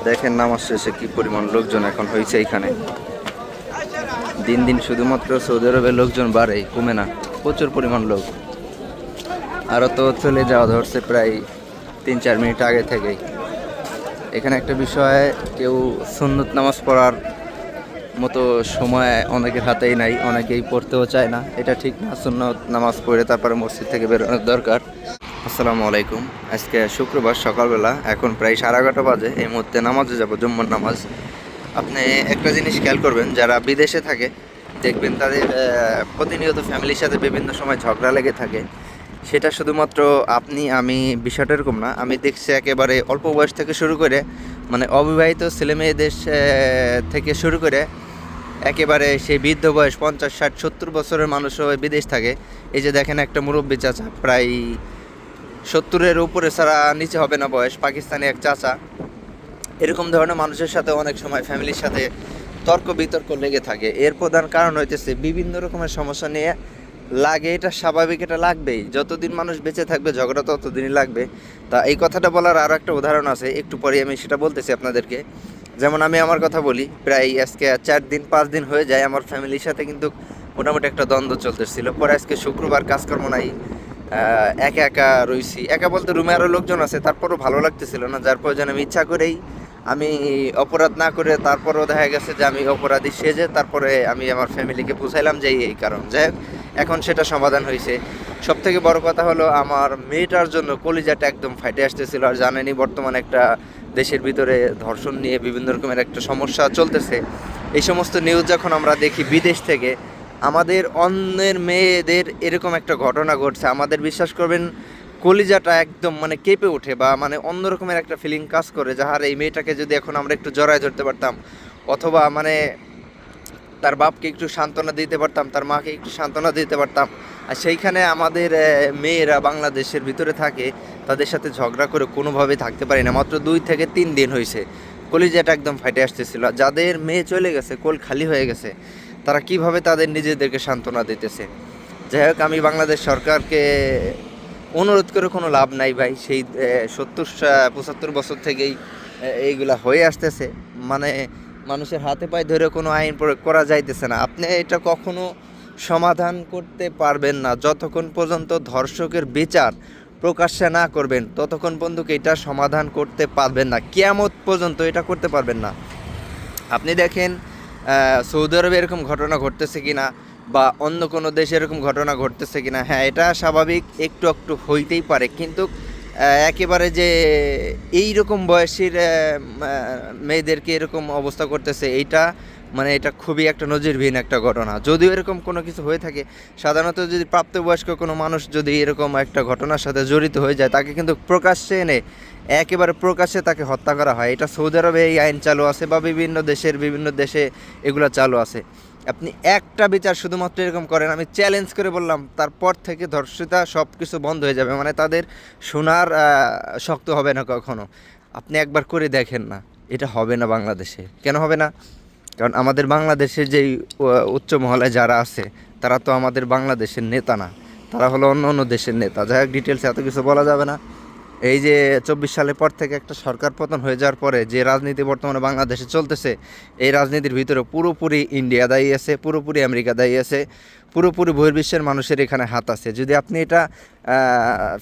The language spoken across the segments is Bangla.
দেখেন নামাজ শেষে কি পরিমাণ লোকজন এখন হয়েছে এখানে। দিন দিন শুধুমাত্র সৌদি আরবের লোকজন বাড়ে, কমে না। প্রচুর পরিমাণ লোক। আরও তো চলে যাওয়া ধরছে প্রায় 3-4 মিনিট আগে থেকেই। এখানে একটা বিষয়, কেউ সুন্নত নামাজ পড়ার মতো সময় অনেকের হাতেই নাই, অনেকেই পড়তেও চায় না। এটা ঠিক না, সুন্নত নামাজ পড়ে তারপরে মসজিদ থেকে বেরোনোর দরকার। আসসালামু আলাইকুম। আজকে শুক্রবার সকালবেলা, এখন প্রায় 11:30 বাজে। এই মুহূর্তে নামাজে যাব, জুম্মার নামাজ। আপনি একটা জিনিস খেয়াল করবেন, যারা বিদেশে থাকে দেখবেন তাদের প্রতিনিয়ত ফ্যামিলির সাথে বিভিন্ন সময় ঝগড়া লেগে থাকে। সেটা শুধুমাত্র আপনি আমি বিষয়টা এরকম না, আমি দেখছি একেবারে অল্প বয়স থেকে শুরু করে, মানে অবিবাহিত ছেলেমেয়েদের থেকে শুরু করে একেবারে সেই বৃদ্ধ বয়স 50, 60, 70 বছরের মানুষও বিদেশ থাকে। এই যে দেখেন একটা মুরব্বী চাচা, প্রায় 70-এর উপরে ছাড়া নিচে হবে না বয়স, পাকিস্তানি এক চাচা। এরকম ধরনের মানুষের সাথে অনেক সময় ফ্যামিলির সাথে তর্ক বিতর্ক লেগে থাকে। এর প্রধান কারণ হইতেছে বিভিন্ন রকমের সমস্যা নিয়ে লাগে। এটা স্বাভাবিক, এটা লাগবেই। যতদিন মানুষ বেঁচে থাকবে ঝগড়া ততদিনই লাগবে। তা এই কথাটা বলার আরও একটা উদাহরণ আছে, একটু পরে আমি সেটা বলতেছি আপনাদেরকে। যেমন আমি আমার কথা বলি, প্রায় আজকে 4-5 দিন হয়ে যায় আমার ফ্যামিলির সাথে কিন্তু মোটামুটি একটা দ্বন্দ্ব চলতেছিল। পরে আজকে শুক্রবার, কাজকর্ম নাই, একা একা রইছি। একা বলতে রুমে আরও লোকজন আছে, তারপরও ভালো লাগতেছিল না। যার প্রয়োজন আমি ইচ্ছা করেই, আমি অপরাধ না করে, তারপরেও দেখা গেছে যে আমি অপরাধী সেজে তারপরে আমি আমার ফ্যামিলিকে বুঝাইলাম যে এই কারণ। যাই হোক, এখন সেটা সমাধান হয়েছে। সব থেকে বড় কথা হলো, আমার মেয়েটার জন্য কলিজাটা একদম ফাইটে আসতেছিল। আর জানেনি বর্তমানে একটা দেশের ভিতরে ধর্ষণ নিয়ে বিভিন্ন রকমের একটা সমস্যা চলতেছে। এই সমস্ত নিউজ যখন আমরা দেখি বিদেশ থেকে, আমাদের অন্যের মেয়েদের এরকম একটা ঘটনা ঘটছে, আমাদের বিশ্বাস করবেন কলিজাটা একদম মানে কেঁপে ওঠে, বা মানে অন্যরকমের একটা ফিলিং কাজ করে। যাহার এই মেয়েটাকে যদি এখন আমরা একটু জড়ায় ধরতে পারতাম, অথবা মানে তার বাপকে একটু সান্ত্বনা দিতে পারতাম, তার মাকে একটু সান্ত্বনা দিতে পারতাম। আর সেইখানে আমাদের মেয়েরা বাংলাদেশের ভিতরে থাকে, তাদের সাথে ঝগড়া করে কোনোভাবেই থাকতে পারি না। মাত্র 2 থেকে 3 দিন হয়েছে, কলিজাটা একদম ফাইটে আসতেছিল। আর যাদের মেয়ে চলে গেছে, কোল খালি হয়ে গেছে, তারা কিভাবে তাদের নিজেদেরকে সান্ত্বনা দিতেছে। যাই হোক, আমি বাংলাদেশ সরকারকে অনুরোধ করে কোনো লাভ নাই ভাই। সেই 70-75 বছর থেকেই এইগুলা হয়ে আসতেছে। মানে মানুষের হাতে পায়ে ধরে কোনো আইন প্রয়োগ করা যাইতেছে না। আপনি এটা কখনো সমাধান করতে পারবেন না যতক্ষণ পর্যন্ত ধর্ষকের বিচার প্রকাশ্যে না করবেন, ততক্ষণ পর্যন্ত এটা সমাধান করতে পারবেন না। কিয়ামত পর্যন্ত এটা করতে পারবেন না। আপনি দেখেন সৌদি আরবে এরকম ঘটনা ঘটতেছে কিনা, বা অন্য কোনো দেশে এরকম ঘটনা ঘটতেছে কিনা। হ্যাঁ, এটা স্বাভাবিক, একটু একটু হইতেই পারে, কিন্তু একেবারে যে এই রকম বয়সীর মেয়েদেরকে এরকম অবস্থা করতেছে, এইটা মানে এটা খুবই একটা নজিরবিহীন একটা ঘটনা। যদিও এরকম কোনো কিছু হয়ে থাকে, সাধারণত যদি প্রাপ্তবয়স্ক কোনো মানুষ যদি এরকম একটা ঘটনার সাথে জড়িত হয়ে যায়, তাকে কিন্তু প্রকাশ্যে এনে একেবারে প্রকাশ্যে তাকে হত্যা করা হয়। এটা সৌদি আরবে এই আইন চালু আছে, বা বিভিন্ন দেশে এগুলো চালু আছে। আপনি একটা বিচার শুধুমাত্র এরকম করেন, আমি চ্যালেঞ্জ করে বললাম, তারপর থেকে ধর্ষিতা সব কিছু বন্ধ হয়ে যাবে। মানে তাদের শোনার শক্ত হবে না কখনো। আপনি একবার করে দেখেন না, এটা হবে না বাংলাদেশে। কেন হবে না? কারণ আমাদের বাংলাদেশের যেই উচ্চ মহলে যারা আছে, তারা তো আমাদের বাংলাদেশের নেতা না, তারা হলো অন্য অন্য দেশের নেতা। যাই হোক, ডিটেলসে এত কিছু বলা যাবে না। এই যে 24 সালের পর থেকে একটা সরকার পতন হয়ে যাওয়ার পরে যে রাজনীতি বর্তমানে বাংলাদেশে চলতেছে, এই রাজনীতির ভিতরে পুরোপুরি ইন্ডিয়া দায়ী আছে, পুরোপুরি আমেরিকা দায়ী আছে, পুরোপুরি বহির্বিশ্বের মানুষের এখানে হাত আছে। যদি আপনি এটা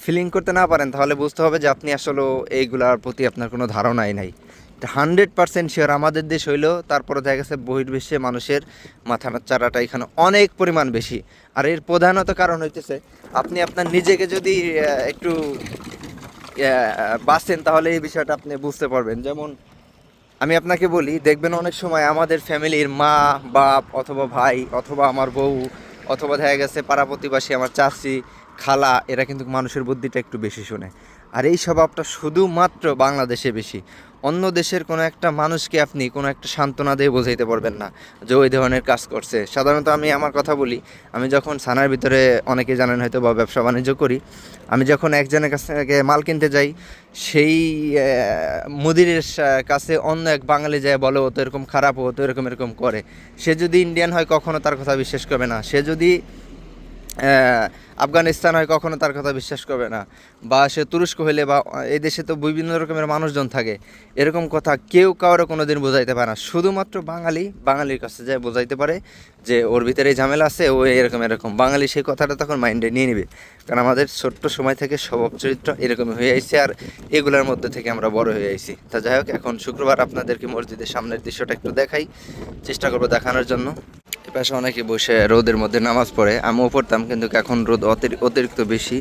ফিলিং করতে না পারেন, তাহলে বুঝতে হবে যে আপনি আসলে এইগুলার প্রতি আপনার কোনো ধারণাই নাই। 100% শিওর আমাদের দেশ হইলেও তারপরে দেখা গেছে বহির্বিশ্বে মানুষের মাথা চারাটা এখানে অনেক পরিমাণ বেশি। আর এর প্রধানত কারণ হইতেছে, আপনি আপনার নিজেকে যদি একটু বাঁচেন, তাহলে এই বিষয়টা আপনি বুঝতে পারবেন। যেমন আমি আপনাকে বলি, দেখবেন অনেক সময় আমাদের ফ্যামিলির মা, বাপ, অথবা ভাই, অথবা আমার বউ, অথবা দেখা গেছে পাড়া প্রতিবেশী, আমার চাচি, খালা, এরা কিন্তু মানুষের বুদ্ধিটা একটু বেশি শোনে। আর এই স্বভাবটা শুধুমাত্র বাংলাদেশে বেশি। অন্য দেশের কোনো একটা মানুষকে আপনি কোনো একটা সান্ত্বনা দিয়ে বোঝাইতে পারবেন না যে ওই ধরনের কাজ করছে। সাধারণত আমি আমার কথা বলি, আমি যখন থানার ভিতরে, অনেকে জানেন হয়তো, বা ব্যবসা বাণিজ্য করি, আমি যখন একজনের কাছ থেকে মাল কিনতে যাই, সেই মুদিরের কাছে অন্য এক বাঙালি যায় বলে ও তো এরকম খারাপ, ও তো এরকম এরকম করে। সে যদি ইন্ডিয়ান হয় কখনো তার কথা বিশ্বাস করবে না। সে যদি আফগানিস্তান হয় কখনো তার কথা বিশ্বাস করবে না, বা সে তুরস্ক হইলে, বা এই দেশে তো বিভিন্ন রকমের মানুষজন থাকে, এরকম কথা কেউ কারো কোনো দিন বোঝাইতে পারে না। শুধুমাত্র বাঙালির কাছে যায় বোঝাইতে পারে যে ওর ভিতরে এই ঝামেলা আছে, ও এরকম এরকম। বাঙালি সেই কথাটা তখন মাইন্ডে নিয়ে নেবে, কারণ আমাদের ছোট্ট সময় থেকে স্বভাব চরিত্র এরকমই হয়ে আইছে, আর এগুলোর মধ্যে থেকে আমরা বড় হয়ে আইছি। তা যাই হোক, এখন শুক্রবার আপনাদেরকে মসজিদের সামনের দৃশ্যটা একটু দেখাই, চেষ্টা করবো দেখানোর জন্য। এপাশে অনেকে বসে রোদের মধ্যে নামাজ পড়ে, আমিও পড়তাম, কিন্তু এখন রোদ অতিরিক্ত বেশি,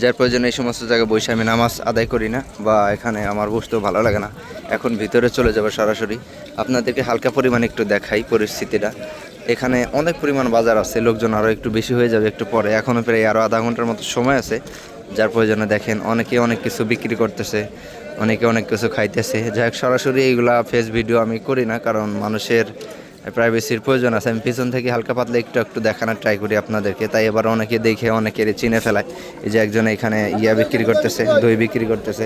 যার প্রয়োজনে এই সমস্ত জায়গায় বসে আমি নামাজ আদায় করি না, বা এখানে আমার বসতেও ভালো লাগে না। এখন ভিতরে চলে যাবো সরাসরি, আপনাদেরকে হালকা পরিমাণে একটু দেখাই পরিস্থিতিটা। এখানে অনেক পরিমাণ বাজার আছে, লোকজন আরও একটু বেশি হয়ে যাবে একটু পরে, এখনও প্রায় আরও আধা ঘন্টার মতো সময় আছে। যার প্রয়োজনে দেখেন অনেকে অনেক কিছু বিক্রি করতেছে, অনেকে অনেক কিছু খাইতেছে। যাই হোক, সরাসরি এইগুলা ফেস ভিডিও আমি করি না, কারণ মানুষের প্রাইভেসির প্রয়োজন আছে। আমি পিছন থেকে হালকা পাতলা একটু দেখানোর ট্রাই করি আপনাদেরকে, তাই এবার অনেকে দেখে অনেকের চিনে ফেলায়। এই যে একজন এখানে বিক্রি করতেছে, দই বিক্রি করতেছে।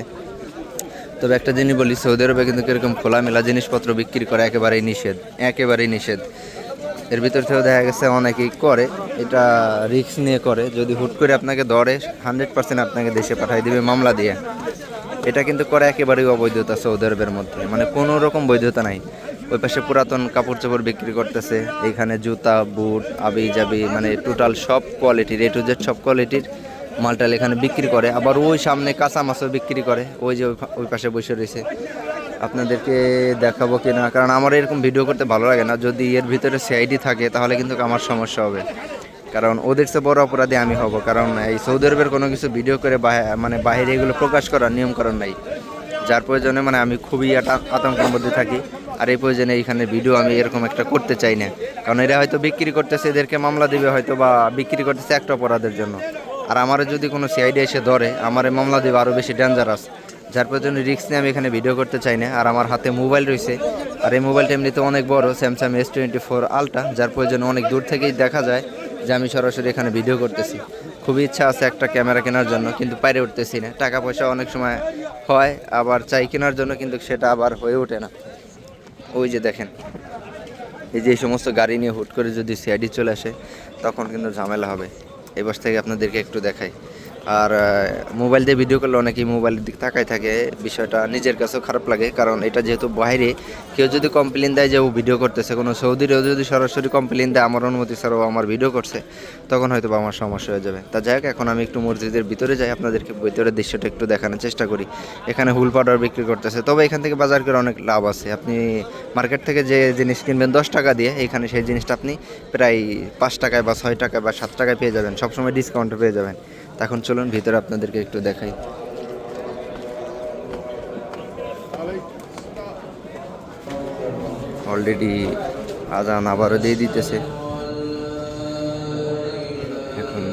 তবে একটা জিনিস বলি, সৌদি আরবে কিন্তু এরকম খোলামেলা জিনিসপত্র বিক্রি করা একেবারেই নিষেধ। এর ভিতর থেকেও দেখা গেছে অনেকেই করে, এটা রিস্ক নিয়ে করে। যদি হুট করে আপনাকে ধরে 100% আপনাকে দেশে পাঠিয়ে দিবে মামলা দিয়ে। এটা কিন্তু করা একেবারেই অবৈধতা সৌদি আরবের মধ্যে, মানে কোনো রকম বৈধতা নাই। ওই পাশে পুরাতন কাপড় চোপড় বিক্রি করতেছে, এইখানে জুতা, বুট, আবি মানে টোটাল সব কোয়ালিটির, A to Z সব কোয়ালিটির মালটাল এখানে বিক্রি করে। আবার ওই সামনে কাঁচা মাছও বিক্রি করে, ওই যে ওই পাশে বসে রয়েছে। আপনাদেরকে দেখাবো কি না, কারণ আমার এরকম ভিডিও করতে ভালো লাগে না। যদি এর ভিতরে সিআইডি থাকে তাহলে কিন্তু আমার সমস্যা হবে, কারণ ওদের চেয়ে বড় অপরাধী আমি হব। কারণ এই সৌদি আরবের কোনো কিছু ভিডিও করে মানে বাইরে এগুলো প্রকাশ করার নিয়মকানুন নাই, যার প্রয়োজনে মানে আমি খুবই আতঙ্কের মধ্যে থাকি। আর এই প্রয়োজনে এইখানে ভিডিও আমি এরকম একটা করতে চাই না, কারণ এরা হয়তো বিক্রি করতেছে, এদেরকে মামলা দিবে হয়তো, বা বিক্রি করতেছে একটা অপরাধের জন্য। আর আমার যদি কোনো সিআইডি এসে ধরে, আমার মামলা দিবে আরও বেশি ডেঞ্জারাস। যার প্রয়োজনে রিস্ক নিয়ে আমি এখানে ভিডিও করতে চাই না। আর আমার হাতে মোবাইল রয়েছে, আর এই মোবাইলটা এমনিতে অনেক বড়, স্যামসাং S24 আলট্রা, যার প্রয়োজনে অনেক দূর থেকেই দেখা যায় যে আমি সরাসরি এখানে ভিডিও করতেছি। খুবই ইচ্ছা আছে একটা ক্যামেরা কেনার জন্য, কিন্তু পাইরে উঠতেছি না। টাকা পয়সা অনেক সময় হয়, আবার চাই কেনার জন্য, কিন্তু সেটা আবার হয়ে ওঠে না। ওই যে দেখেন, এই যে এই সমস্ত গাড়ি নিয়ে হুট করে যদি সিআইডি চলে আসে, তখন কিন্তু ঝামেলা হবে। এই পাশ থেকে আপনাদেরকে একটু দেখাই। আর মোবাইল দিয়ে ভিডিও করলে অনেকেই মোবাইলের দিকে তাকায় থাকে, বিষয়টা নিজের কাছেও খারাপ লাগে। কারণ এটা যেহেতু বাইরে, কেউ যদি কমপ্লেন দেয় যে ও ভিডিও করতেছে, কোনো সৌদিরেও যদি সরাসরি কমপ্লেন দেয় আমার অনুমতি ছাড়াও আমার ভিডিও করছে, তখন হয়তো আমার সমস্যা হয়ে যাবে। তা যাই হোক, এখন আমি একটু মসজিদের ভিতরে যাই, আপনাদেরকে ভিতরের দৃশ্যটা একটু দেখানোর চেষ্টা করি। এখানে হুল পাউডার বিক্রি করতেছে, তবে এখান থেকে বাজার করে অনেক লাভ আছে। আপনি মার্কেট থেকে যে জিনিস কিনবেন 10 টাকা দিয়ে, এখানে সেই জিনিসটা আপনি প্রায় 5 টাকায় বা 6 টাকায় বা 7 টাকায় পেয়ে যাবেন, সবসময় ডিসকাউন্টে পেয়ে যাবেন। এখন চলুন ভিতরে আপনাদেরকে একটু দেখাই। অলরেডি আজান আবারও দিয়ে দিতেছে এখন।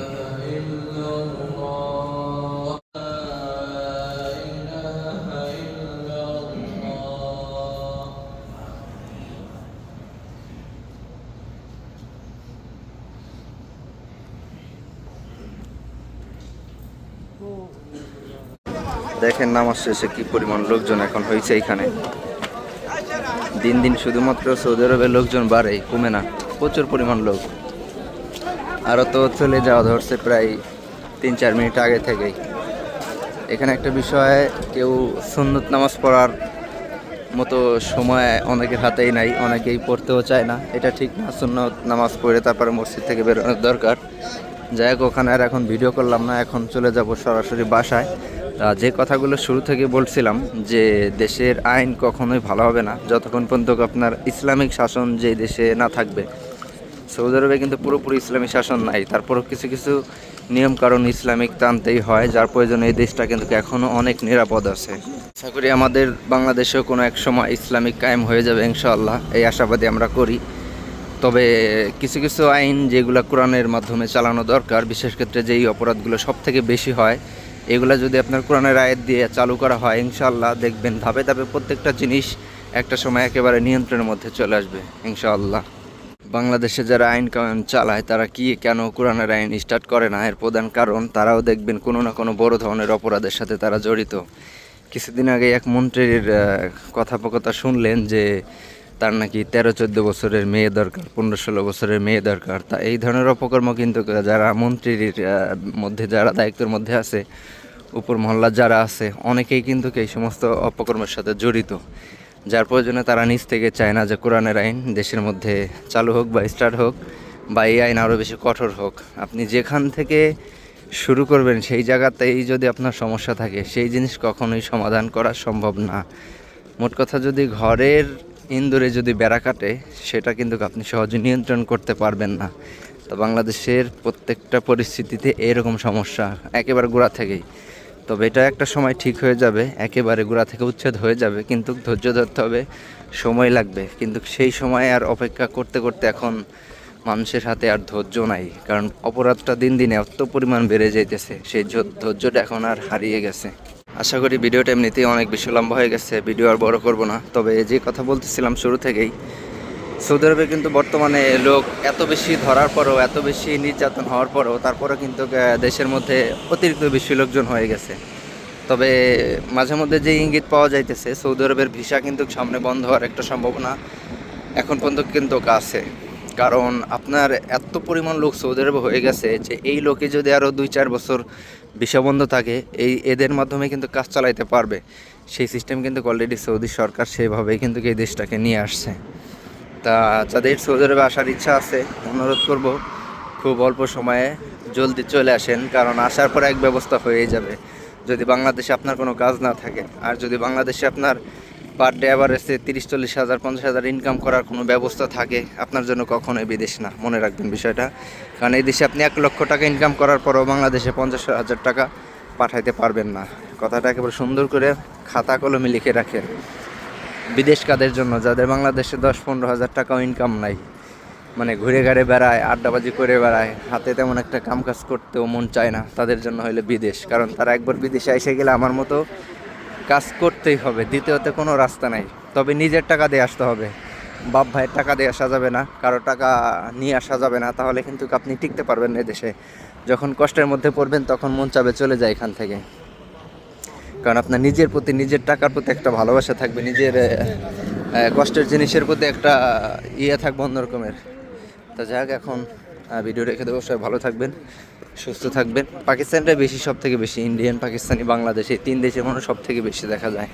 দেখেন নামাজ শেষে কি পরিমাণ লোকজন এখন হয়েছে এখানে। দিন দিন শুধুমাত্র সৌদি আরবের লোকজন বাড়ে, কমে না, প্রচুর পরিমাণ লোক। আরও তো চলে যাওয়া ধরছে প্রায় 3-4 মিনিট আগে থেকেই। এখানে একটা বিষয়, কেউ সুন্নত নামাজ পড়ার মতো সময় অনেকের হাতেই নাই, অনেকেই পড়তেও চায় না। এটা ঠিক না, সুন্নত নামাজ পড়ে তারপরে মসজিদ থেকে বেরোনোর দরকার। যাই হোক, ওখানে আর এখন ভিডিও করলাম না, এখন চলে যাব সরাসরি বাসায়। তা যে কথাগুলো শুরু থেকে বলছিলাম, যে দেশের আইন কখনোই ভালো হবে না যতক্ষণ পর্যন্ত আপনার ইসলামিক শাসন যে দেশে না থাকবে। সৌদি আরবে কিন্তু পুরোপুরি ইসলামিক শাসন নাই, তারপরও কিছু কিছু নিয়ম কারণ ইসলামিক টানতেই হয়, যার প্রয়োজনে এই দেশটা কিন্তু এখনও অনেক নিরাপদ আছে। আশা করি আমাদের বাংলাদেশেও কোনো এক সময় ইসলামিক কায়েম হয়ে যাবে ইনশাআল্লাহ, এই আশাবাদী আমরা করি। তবে কিছু কিছু আইন যেগুলো কোরআনের মাধ্যমে চালানো দরকার, বিশেষ ক্ষেত্রে যেই অপরাধগুলো সব থেকে বেশি হয়, এগুলো যদি আপনার কোরআনের আয়াত দিয়ে চালু করা হয়, ইনশাআল্লাহ দেখবেন ধাপে ধাপে প্রত্যেকটা জিনিস একটা সময় একেবারে নিয়ন্ত্রণের মধ্যে চলে আসবে ইনশাআল্লাহ। বাংলাদেশে যারা আইন কানুন চালায়, তারা কেন কোরআনের আইন স্টার্ট করে না, এর প্রধান কারণ তারাও দেখবেন কোনো না কোনো বড় ধরনের অপরাধের সাথে তারা জড়িত। কিছুদিন আগে এক মন্ত্রীর কথোপকথন শুনলেন যে তার নাকি 13-14 বছরের মেয়ে দরকার, 15-16 বছরের মেয়ে দরকার। তা এই ধরনের অপকর্ম কিন্তু যারা মন্ত্রীর মধ্যে, যারা দায়িত্বের মধ্যে আছে, উপর মহল্লার যারা আছে, অনেকেই কিন্তু এই সমস্ত অপকর্মের সাথে জড়িত, যার প্রয়োজনে তারা নিজ থেকে চায় না যে কোরআনের আইন দেশের মধ্যে চালু হোক বা স্টার্ট হোক, বা এই আইন আরও বেশি কঠোর হোক। আপনি যেখান থেকে শুরু করবেন সেই জায়গাতেই যদি আপনার সমস্যা থাকে, সেই জিনিস কখনোই সমাধান করা সম্ভব না। মোট কথা, যদি ঘরের ইন্দুরে যদি বেড়া কাটে, সেটা কিন্তু আপনি সহজে নিয়ন্ত্রণ করতে পারবেন না। তো বাংলাদেশের প্রত্যেকটা পরিস্থিতিতে এরকম সমস্যা একেবারে গোড়া থেকেই। তবে এটা একটা সময় ঠিক হয়ে যাবে, একেবারে গোড়া থেকে উচ্ছেদ হয়ে যাবে, কিন্তু ধৈর্য ধরতে হবে, সময় লাগবে। কিন্তু সেই সময় আর অপেক্ষা করতে করতে এখন মানুষের হাতে আর ধৈর্য নাই, কারণ অপরাধটা দিন দিন এত পরিমাণ বেড়ে যাইতেছে, সেই ধৈর্যটা এখন আর হারিয়ে গেছে। আশা করি ভিডিওটা এমনিতেই অনেক বেশি লম্বা হয়ে গেছে, ভিডিও আর বড় করব না। তবে যে কথা বলতেছিলাম শুরু থেকেই, সৌদি আরবে কিন্তু বর্তমানে লোক এত বেশি ধরার পরেও, এত বেশি নির্যাতন হওয়ার পরেও, তারপরে কিন্তু দেশের মধ্যে অতিরিক্ত বেশি লোকজন হয়ে গেছে। তবে মাঝে মধ্যে যে ইঙ্গিত পাওয়া যাইতেছে, সৌদি আরবের ভিসা কিন্তু সামনে বন্ধ হওয়ার একটা সম্ভাবনা এখন পর্যন্ত কিন্তু আছে। কারণ আপনার এত পরিমাণ লোক সৌদি আরবে হয়ে গেছে যে এই লোকে যদি আরও 2-4 বছর ভিসা বন্ধ থাকে, এদের মাধ্যমে কিন্তু কাজ চালাইতে পারবে। সেই সিস্টেম কিন্তু অলরেডি সৌদি সরকার সেভাবেই কিন্তু এই দেশটাকে নিয়ে আসছে। তা যাদের সৌদি আরবে আসার ইচ্ছা আছে, অনুরোধ করব খুব অল্প সময়ে জলদি চলে আসেন, কারণ আসার পর এক ব্যবস্থা হয়েই যাবে। যদি বাংলাদেশে আপনার কোনো কাজ না থাকে, আর যদি বাংলাদেশে আপনার পার ডে অ্যাভারেজে 30-40 হাজার 50 হাজার ইনকাম করার কোনো ব্যবস্থা থাকে, আপনার জন্য কখনোই বিদেশ না। মনে রাখবেন বিষয়টা, কারণ এই দেশে আপনি 1 লক্ষ টাকা ইনকাম করার পরও বাংলাদেশে 50 হাজার টাকা পাঠাইতে পারবেন না। কথাটা একেবারে সুন্দর করে খাতা কলমে লিখে রাখেন। বিদেশ কাদের জন্য? যাদের বাংলাদেশে 10-15 হাজার টাকাও ইনকাম নাই, মানে ঘুরে ঘাড়ে বেড়ায়, আড্ডাবাজি করে বেড়ায়, হাতে তেমন একটা কাজ করতেও মন চায় না, তাদের জন্য হইলে বিদেশ। কারণ তারা একবার বিদেশে এসে গেলে আমার মতো কাজ করতেই হবে, দ্বিতীয়তে কোনো রাস্তা নাই। তবে নিজের টাকা দিয়ে আসতে হবে, বাপ ভাইয়ের টাকা দিয়ে আসা যাবে না, কারো টাকা নিয়ে আসা যাবে না, তাহলে কিন্তু আপনি টিকতে পারবেন না দেশে। যখন কষ্টের মধ্যে পড়বেন তখন মন চাবে চলে যায় এখান থেকে, কারণ আপনার নিজের প্রতি, নিজের টাকার প্রতি একটা ভালোবাসা থাকবে, নিজের কষ্টের জিনিসের প্রতি একটা থাকবে অন্যরকমের। তা যাক, এখন ভিডিও রেখে দেবো। সবাই ভালো থাকবেন, সুস্থ থাকবেন। পাকিস্তানটা বেশি, সব থেকে বেশি, ইন্ডিয়ান, পাকিস্তানি, বাংলাদেশ, এই 3 দেশের মানুষ সব থেকে বেশি দেখা যায়।